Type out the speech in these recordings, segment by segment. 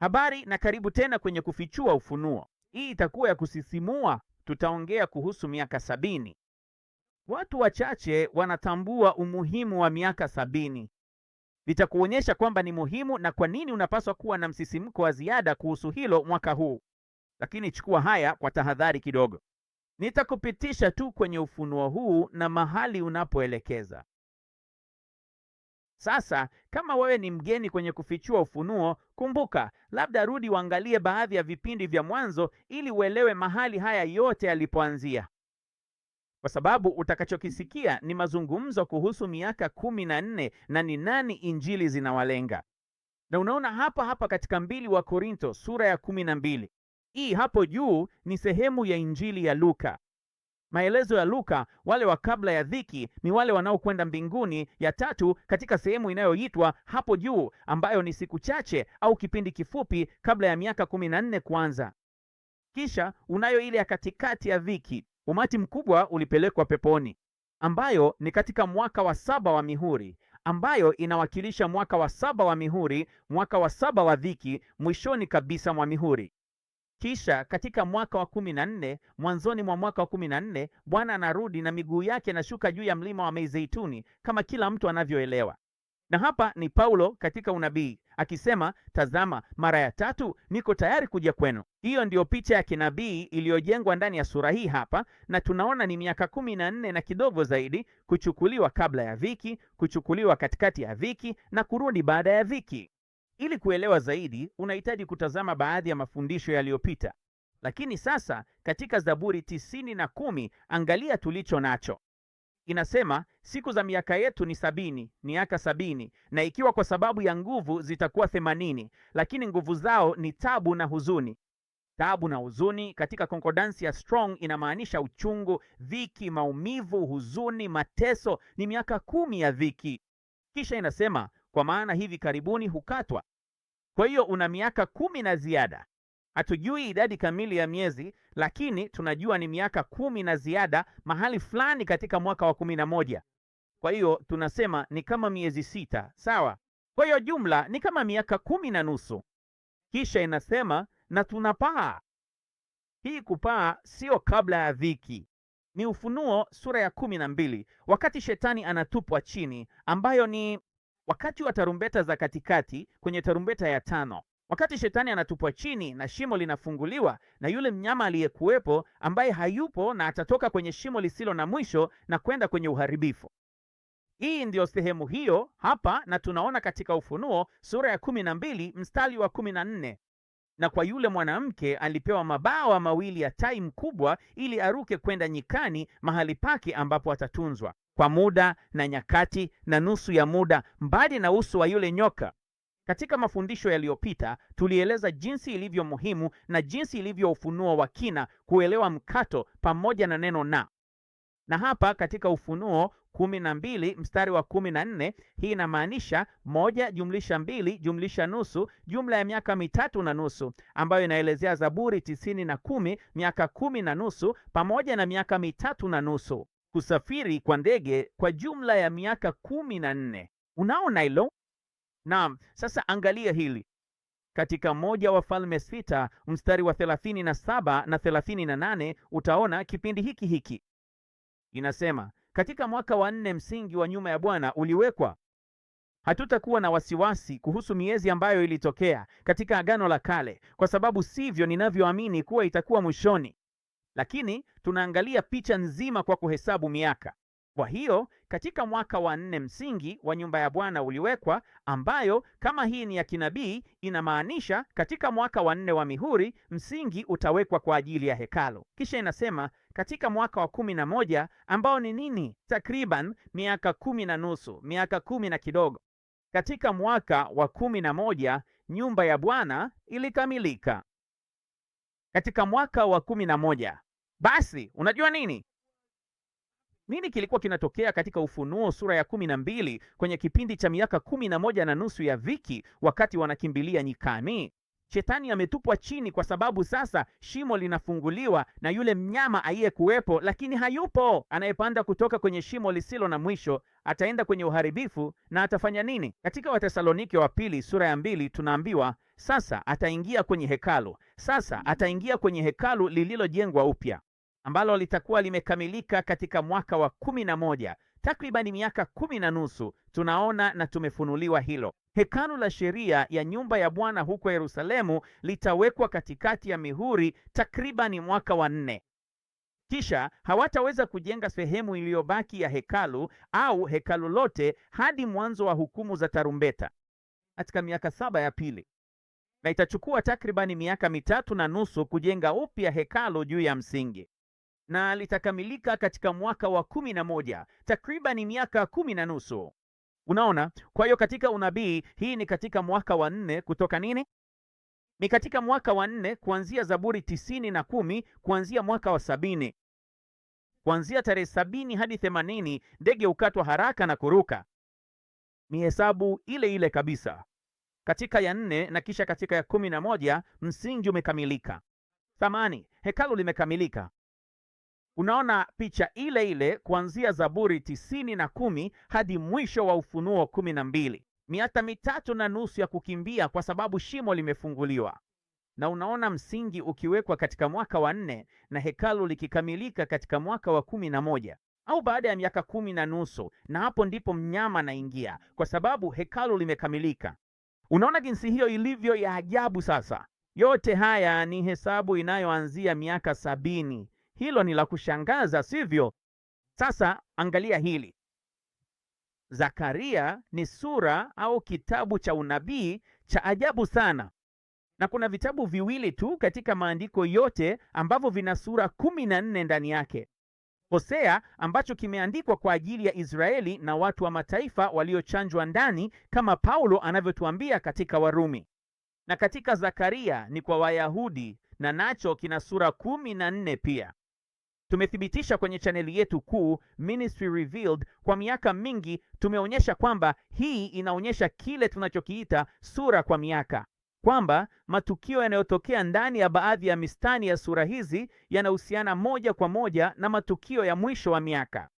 Habari na karibu tena kwenye Kufichua Ufunuo. Hii itakuwa ya kusisimua. Tutaongea kuhusu miaka 70. Watu wachache wanatambua umuhimu wa miaka 70. Nitakuonyesha kwamba ni muhimu na kwa nini unapaswa kuwa na msisimko wa ziada kuhusu hilo mwaka huu. Lakini chukua haya kwa tahadhari kidogo. Nitakupitisha tu kwenye ufunuo huu na mahali unapoelekeza. Sasa, kama wewe ni mgeni kwenye Kufichua Ufunuo, kumbuka, labda rudi uangalie baadhi ya vipindi vya mwanzo ili uelewe mahali haya yote yalipoanzia. Kwa sababu utakachokisikia ni mazungumzo kuhusu miaka 14 na ni nani injili zinawalenga. Na unaona hapa katika 2 wa Korinto sura ya 12. Hii hapo juu ni sehemu ya injili ya Luka. Maelezo ya Luka, wale wa kabla ya dhiki, ni wale wanaokwenda mbinguni ya tatu katika sehemu inayoitwa hapo juu, ambayo ni siku chache au kipindi kifupi kabla ya miaka 14 kuanza. Kisha unayo ile ya katikati ya dhiki, umati mkubwa ulipelekwa peponi, ambayo ni katika mwaka wa 7 wa mihuri, ambayo inawakilisha mwaka wa 7 wa mihuri, mwaka wa 7 wa dhiki, mwishoni kabisa mwa mihuri. Kisha katika mwaka wa 14, mwanzoni mwa mwaka wa 14, Bwana anarudi na miguu yake inashuka juu ya mlima wa Mizeituni kama kila mtu anavyoelewa. Na hapa ni Paulo katika unabii akisema, tazama, mara ya 3 niko tayari kuja kwenu. Hiyo ndiyo picha ya kinabii iliyojengwa ndani ya sura hii hapa, na tunaona ni miaka 14 na kidogo zaidi, kuchukuliwa kabla ya dhiki, kuchukuliwa katikati ya dhiki na kurudi baada ya dhiki. Ili kuelewa zaidi, unahitaji kutazama baadhi ya mafundisho yaliyopita. Lakini sasa katika Zaburi 90:10, angalia tulicho nacho. Inasema, siku za miaka yetu ni 70, miaka 70, na ikiwa kwa sababu ya nguvu zitakuwa 80, lakini nguvu zao ni tabu na huzuni. Tabu na huzuni katika konkordansi ya Strong inamaanisha uchungu, dhiki, maumivu, huzuni, mateso. Ni miaka 10 ya dhiki. Kisha inasema, kwa maana hivi karibuni hukatwa. Kwa hiyo una miaka 10 na ziada. Hatujui idadi kamili ya miezi, lakini tunajua ni miaka 10 na ziada mahali fulani katika mwaka wa 11. Kwa hiyo tunasema ni kama miezi 6, sawa? Kwa hiyo jumla ni kama miaka 10 na nusu. Kisha inasema, na tunapaa. Hii kupaa sio kabla ya dhiki. Ni Ufunuo sura ya 12, wakati shetani anatupwa chini, ambayo ni wakati wa tarumbeta za katikati kwenye tarumbeta ya 5. Wakati shetani anatupwa chini na shimo linafunguliwa na yule mnyama aliyekuwepo ambaye hayupo na atatoka kwenye shimo lisilo na mwisho na kwenda kwenye uharibifu. Hii ndiyo sehemu hiyo hapa, na tunaona katika Ufunuo sura ya 12 mstari wa 14. Na kwa yule mwanamke alipewa mabawa mawili ya tai mkubwa ili aruke kwenda nyikani, mahali pake ambapo atatunzwa kwa muda na nyakati na nusu ya muda, mbali na uso wa yule nyoka. Katika mafundisho yaliyopita tulieleza jinsi ilivyo muhimu na jinsi ilivyo ufunuo wa kina kuelewa mkato pamoja na neno na hapa katika Ufunuo 12 mstari wa 14, hii inamaanisha 1 jumlisha 2 jumlisha nusu, jumla ya miaka 3 na nusu, ambayo inaelezea Zaburi 90:10, miaka 10 na nusu pamoja na miaka 3 na nusu, kusafiri kwa ndege kwa jumla ya miaka 14. Unaona hilo? Naam. Sasa angalia hili katika 1 Wafalme 6 mstari wa 37 na 38, utaona kipindi hiki inasema, katika mwaka wa 4 msingi wa nyumba ya Bwana uliwekwa. Hatutakuwa na wasiwasi kuhusu miezi ambayo ilitokea katika Agano la Kale, kwa sababu sivyo ninavyoamini kuwa itakuwa mwishoni. Lakini tunaangalia picha nzima kwa kuhesabu miaka. Kwa hiyo katika mwaka wa 4 msingi wa nyumba ya Bwana uliwekwa, ambayo kama hii ni ya kinabii inamaanisha katika mwaka wa 4 wa mihuri msingi utawekwa kwa ajili ya hekalu. Kisha inasema katika mwaka wa 11, ambao ni nini? Takriban miaka 10 na nusu, miaka 10 na kidogo. Katika mwaka wa 11 nyumba ya Bwana ilikamilika. Katika mwaka wa 11, basi unajua nini kilikuwa kinatokea katika Ufunuo sura ya 12 kwenye kipindi cha miaka 11 na nusu ya dhiki, wakati wanakimbilia nyikani? Shetani ametupwa chini kwa sababu sasa shimo linafunguliwa na yule mnyama aliyekuwepo lakini hayupo. Anayepanda kutoka kwenye shimo lisilo na mwisho ataenda kwenye uharibifu na atafanya nini? Katika Wathesalonike wa pili sura ya 2 tunaambiwa sasa ataingia kwenye hekalu. Sasa ataingia kwenye hekalu lililojengwa upya ambalo litakuwa limekamilika katika mwaka wa 11, takribani miaka 10 na nusu. Tunaona na tumefunuliwa hilo. Hekalu la sheria ya nyumba ya Bwana huko Yerusalemu litawekwa katikati ya mihuri takribani mwaka wa 4. Kisha hawataweza kujenga sehemu iliyobaki ya hekalu au hekalu lote hadi mwanzo wa hukumu za tarumbeta katika miaka 7 ya pili, na itachukua takribani miaka 3 na nusu kujenga upya hekalu juu ya msingi, na litakamilika katika mwaka wa 11, takribani miaka 10 na nusu. Unaona? Kwa hiyo katika unabii hii ni katika mwaka wa 4 kutoka nini? Ni katika mwaka wa 4 kuanzia Zaburi 90 na 10, kuanzia mwaka wa 70. Kuanzia tarehe 70 hadi 80 ndege hukatwa haraka na kuruka. Ni hesabu ile ile kabisa. Katika ya 4 na kisha katika ya 11 msingi umekamilika. Thamani, hekalu limekamilika. Unaona picha ile ile kuanzia Zaburi 90 na 10 hadi mwisho wa Ufunuo 12. Miaka 3 na nusu ya kukimbia kwa sababu shimo limefunguliwa. Na unaona msingi ukiwekwa katika mwaka wa 4 na hekalu likikamilika katika mwaka wa 11 au baada ya miaka 10 na nusu, na hapo ndipo mnyama anaingia kwa sababu hekalu limekamilika. Unaona jinsi hiyo ilivyo ya ajabu. Sasa yote haya ni hesabu inayoanzia miaka 70. Hilo ni la kushangaza, sivyo? Sasa angalia hili. Zakaria ni sura au kitabu cha unabii cha ajabu sana, na kuna vitabu viwili tu katika maandiko yote ambavyo vina sura 14 ndani yake. Hosea ambacho kimeandikwa kwa ajili ya Israeli na watu wa mataifa waliochanjwa ndani, kama Paulo anavyotuambia katika Warumi, na katika Zakaria ni kwa Wayahudi, na nacho kina sura 14 pia. Tumethibitisha kwenye chaneli yetu kuu Ministry Revealed kwa miaka mingi. Tumeonyesha kwamba hii inaonyesha kile tunachokiita sura kwa miaka, kwamba matukio yanayotokea ndani ya baadhi ya mistari ya sura hizi yanahusiana moja kwa moja na matukio ya mwisho wa miaka.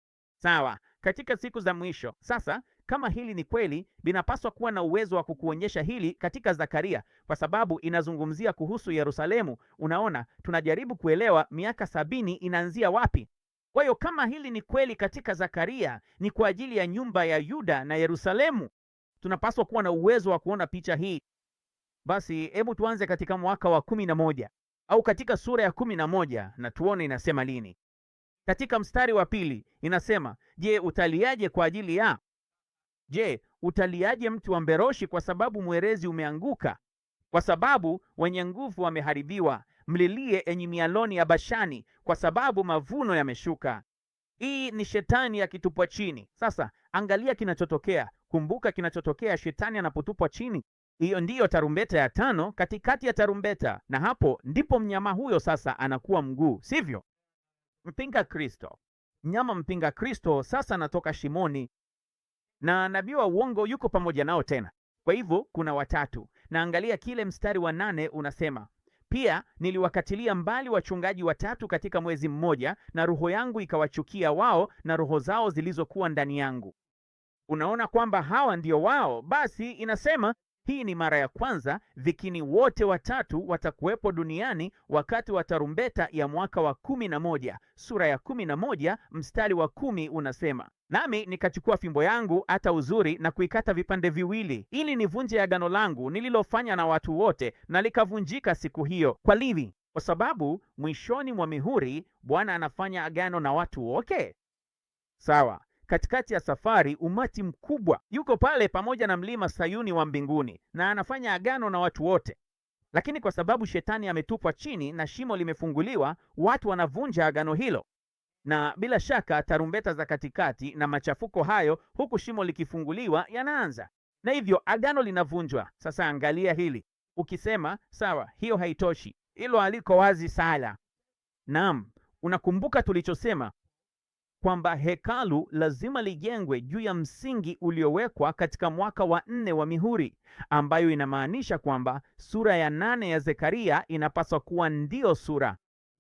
Sawa, katika siku za mwisho. Sasa kama hili ni kweli, linapaswa kuwa na uwezo wa kukuonyesha hili katika Zakaria, kwa sababu inazungumzia kuhusu Yerusalemu. Unaona, tunajaribu kuelewa miaka 70 inaanzia wapi. Kwa hiyo kama hili ni kweli katika Zakaria, ni kwa ajili ya nyumba ya Yuda na Yerusalemu, tunapaswa kuwa na uwezo wa kuona picha hii. Basi hebu tuanze katika mwaka wa 11 au katika sura ya 11 na tuone inasema lini. Katika mstari wa 2 inasema, je, utaliaje kwa ajili ya Je, utaliaje mtu wa Mberoshi kwa sababu mwerezi umeanguka? Kwa sababu wenye nguvu wameharibiwa. Mlilie enyi mialoni ya Bashani, kwa sababu mavuno yameshuka. Hii ni shetani akitupwa chini. Sasa angalia kinachotokea. Kumbuka kinachotokea shetani anapotupwa chini. Hiyo ndiyo tarumbeta ya 5 katikati ya tarumbeta, na hapo ndipo mnyama huyo sasa anakuwa mguu, sivyo? Mpinga Kristo. Mnyama mpinga Kristo sasa anatoka shimoni, na nabii wa uongo yuko pamoja nao tena. Kwa hivyo kuna watatu. Na angalia kile mstari wa 8 unasema, pia niliwakatilia mbali wachungaji 3 katika mwezi mmoja, na roho yangu ikawachukia wao na roho zao zilizokuwa ndani yangu. Unaona kwamba hawa ndio wao. Basi inasema hii ni mara ya kwanza vikini wote 3 watakuwepo duniani wakati wa tarumbeta ya mwaka wa 11. Sura ya 11 mstari wa 10 unasema, nami nikachukua fimbo yangu hata uzuri na kuikata vipande viwili, ili nivunje agano langu nililofanya na watu wote, na likavunjika siku hiyo. Kwa livi? Kwa sababu mwishoni mwa mihuri Bwana anafanya agano na watu wote. Sawa. Katikati ya safari umati mkubwa yuko pale pamoja na mlima Sayuni wa mbinguni, na anafanya agano na watu wote. Lakini kwa sababu shetani ametupwa chini na shimo limefunguliwa, watu wanavunja agano hilo, na bila shaka tarumbeta za katikati na machafuko hayo, huku shimo likifunguliwa, yanaanza, na hivyo agano linavunjwa. Sasa angalia hili. Ukisema sawa, hiyo haitoshi, hilo haliko wazi sana. Naam, unakumbuka tulichosema kwamba hekalu lazima lijengwe juu ya msingi uliowekwa katika mwaka wa 4 wa mihuri, ambayo inamaanisha kwamba sura ya 8 ya Zekaria inapaswa kuwa ndio sura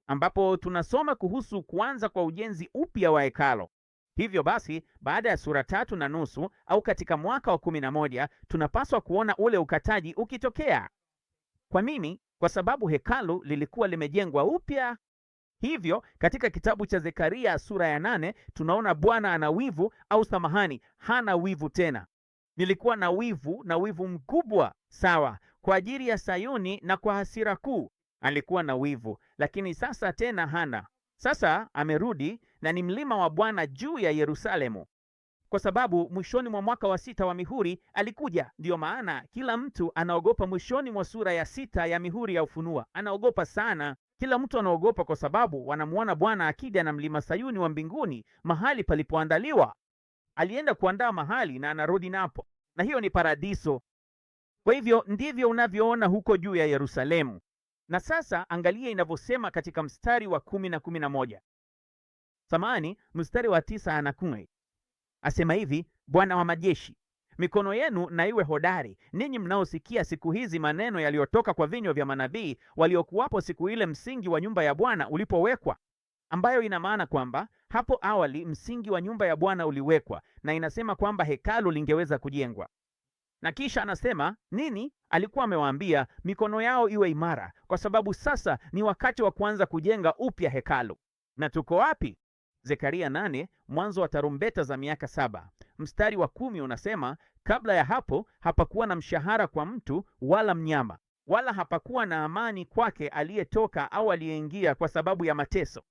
ambapo tunasoma kuhusu kuanza kwa ujenzi upya wa hekalu. Hivyo basi, baada ya sura 3.5 au katika mwaka wa 11 tunapaswa kuona ule ukataji ukitokea. Kwa nini? Kwa sababu hekalu lilikuwa limejengwa upya. Hivyo katika kitabu cha Zekaria sura ya 8 tunaona Bwana ana wivu, au samahani, hana wivu tena. Nilikuwa na wivu mkubwa, sawa, kwa ajili ya Sayuni na kwa hasira kuu alikuwa na wivu, lakini sasa tena hana. Sasa amerudi na ni mlima wa Bwana juu ya Yerusalemu, kwa sababu mwishoni mwa mwaka wa 6 wa mihuri alikuja. Ndiyo maana kila mtu anaogopa mwishoni mwa sura ya 6 ya mihuri ya Ufunua. Anaogopa sana. Kila mtu anaogopa kwa sababu wanamuona Bwana akija na mlima Sayuni wa mbinguni, mahali palipoandaliwa. Alienda kuandaa mahali na anarudi napo, na hiyo ni paradiso. Kwa hivyo ndivyo unavyoona huko juu ya Yerusalemu. Na sasa angalia inavyosema katika mstari wa 10 na 11. Samahani, mstari wa 9 na 10. Asema hivi, Bwana wa majeshi, mikono yenu na iwe hodari, ninyi mnaosikia siku hizi maneno yaliyotoka kwa vinywa vya manabii waliokuwapo siku ile msingi wa nyumba ya Bwana ulipowekwa. Ambayo ina maana kwamba hapo awali msingi wa nyumba ya Bwana uliwekwa, na inasema kwamba hekalu lingeweza kujengwa. Na kisha anasema nini? Alikuwa amewaambia mikono yao iwe imara, kwa sababu sasa ni wakati wa kuanza kujenga upya hekalu. Na tuko wapi? Zekaria 8, mwanzo wa tarumbeta za miaka 7. Mstari wa 10 unasema, kabla ya hapo hapakuwa na mshahara kwa mtu wala mnyama, wala hapakuwa na amani kwake aliyetoka au aliyeingia kwa sababu ya mateso.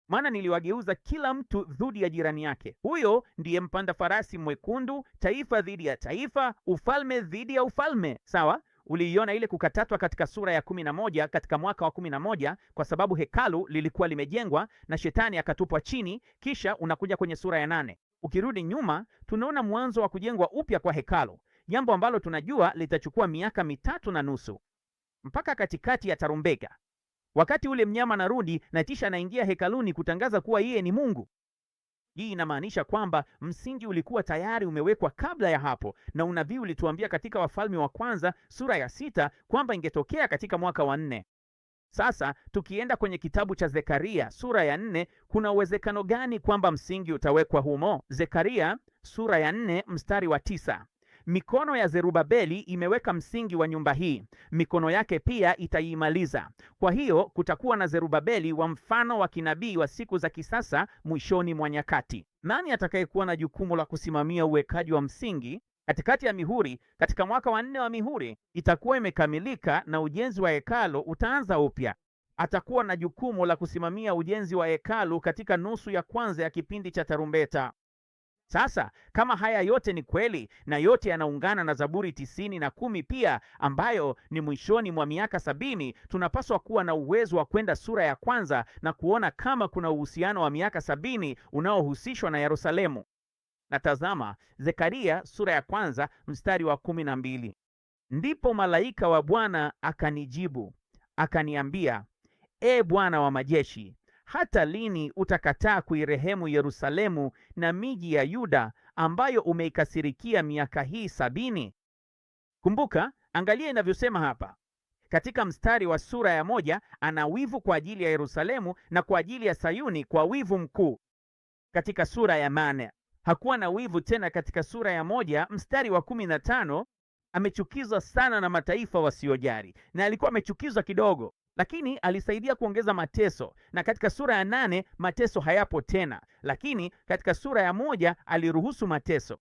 Maana niliwageuza kila mtu dhidi ya jirani yake. Huyo ndiye mpanda farasi mwekundu, taifa dhidi ya taifa, ufalme dhidi ya ufalme. Sawa? Uliiona ile kukatatwa katika sura ya 11 katika mwaka wa 11, kwa sababu hekalu lilikuwa limejengwa na shetani akatupwa chini. Kisha unakuja kwenye sura ya 8. Ukirudi nyuma, tunaona mwanzo wa kujengwa upya kwa hekalu, jambo ambalo tunajua litachukua miaka 3.5 mpaka katikati ya tarumbeta, wakati ule mnyama anarudi na kisha anaingia hekaluni kutangaza kuwa yeye ni Mungu. Hii inamaanisha kwamba msingi ulikuwa tayari umewekwa kabla ya hapo, na unabii ulituambia katika Wafalme wa Kwanza sura ya 6 kwamba ingetokea katika mwaka wa 4. Sasa tukienda kwenye kitabu cha Zekaria sura ya 4, kuna uwezekano gani kwamba msingi utawekwa humo? Zekaria sura ya 4 mstari wa 9. Mikono ya Zerubabeli imeweka msingi wa nyumba hii, mikono yake pia itaiimaliza. Kwa hiyo kutakuwa na Zerubabeli wa mfano wa kinabii wa siku za kisasa mwishoni mwa nyakati. Nani atakayekuwa na jukumu la kusimamia uwekaji wa msingi katikati ya mihuri? Katika mwaka wa 4 wa mihuri itakuwa imekamilika na ujenzi wa hekalu utaanza upya. Atakuwa na jukumu la kusimamia ujenzi wa hekalu katika nusu ya kwanza ya kipindi cha tarumbeta. Sasa kama haya yote ni kweli na yote yanaungana na Zaburi 90 na 10 pia, ambayo ni mwishoni mwa miaka 70, tunapaswa kuwa na uwezo wa kwenda sura ya kwanza na kuona kama kuna uhusiano wa miaka 70 unaohusishwa na Yerusalemu. Na tazama, Zekaria sura ya kwanza mstari wa 12. Ndipo malaika wa Bwana akanijibu akaniambia, E Bwana wa majeshi, hata lini utakataa kuirehemu Yerusalemu na miji ya Yuda ambayo umeikasirikia miaka hii 70? Kumbuka, angalia inavyosema hapa katika mstari wa sura ya 1, ana wivu kwa ajili ya Yerusalemu na kwa ajili ya Sayuni kwa wivu mkuu. Katika sura ya 8 hakuwa na wivu tena. Katika sura ya 1 mstari wa 15 amechukizwa sana na mataifa wasiojari, na alikuwa amechukizwa kidogo, lakini alisaidia kuongeza mateso. Na katika sura ya 8 mateso hayapo tena, lakini katika sura ya 1 aliruhusu mateso.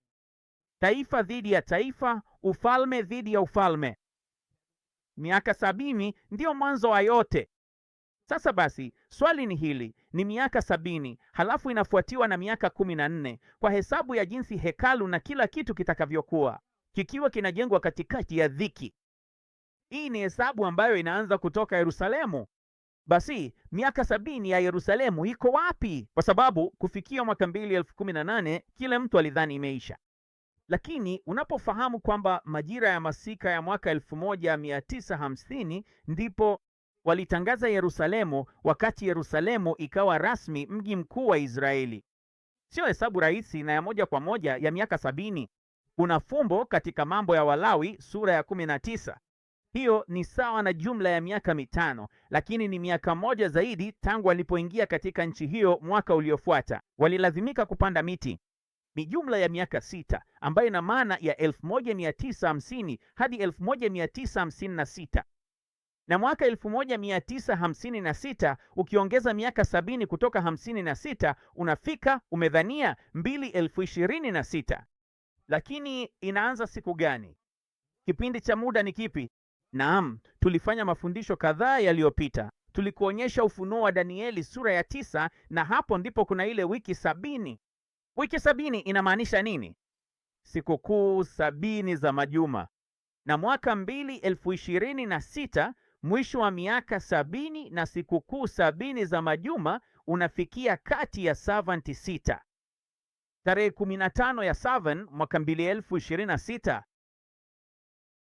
Taifa dhidi ya taifa, ufalme dhidi ya ufalme. Miaka 70 ndiyo mwanzo wa yote. Sasa basi, swali ni hili, ni miaka 70 halafu inafuatiwa na miaka 14 kwa hesabu ya jinsi hekalu na kila kitu kitakavyokuwa, kikiwa kinajengwa katikati ya dhiki. Hii ni hesabu ambayo inaanza kutoka Yerusalemu. Basi miaka 70 ya Yerusalemu iko wapi? Kwa sababu kufikia mwaka 2018 kila mtu alidhani imeisha. Lakini unapofahamu kwamba majira ya masika ya mwaka 1950 ndipo walitangaza Yerusalemu, wakati Yerusalemu ikawa rasmi mji mkuu wa Israeli. Sio hesabu rahisi na ya moja kwa moja ya miaka 70. Kuna fumbo katika Mambo ya Walawi sura ya 19. Hiyo ni sawa na jumla ya miaka 5, lakini ni miaka moja zaidi tangu walipoingia katika nchi hiyo. Mwaka uliofuata walilazimika kupanda miti. Ni jumla ya miaka 6, ambayo ina maana ya 1950 hadi 1956. Na mwaka 1956 ukiongeza miaka 70 kutoka 56 unafika, umedhania, 2026. Lakini inaanza siku gani? Kipindi cha muda ni kipi? Naam, tulifanya mafundisho kadhaa yaliyopita. Tulikuonyesha Ufunuo wa Danieli sura ya 9, na hapo ndipo kuna ile wiki 70. Wiki 70 inamaanisha nini? Sikukuu 70 za majuma. Na mwaka 2026, mwisho wa miaka 70 na sikukuu 70 za majuma unafikia kati ya Savanti 6. Tarehe 15 ya Savan mwaka 2026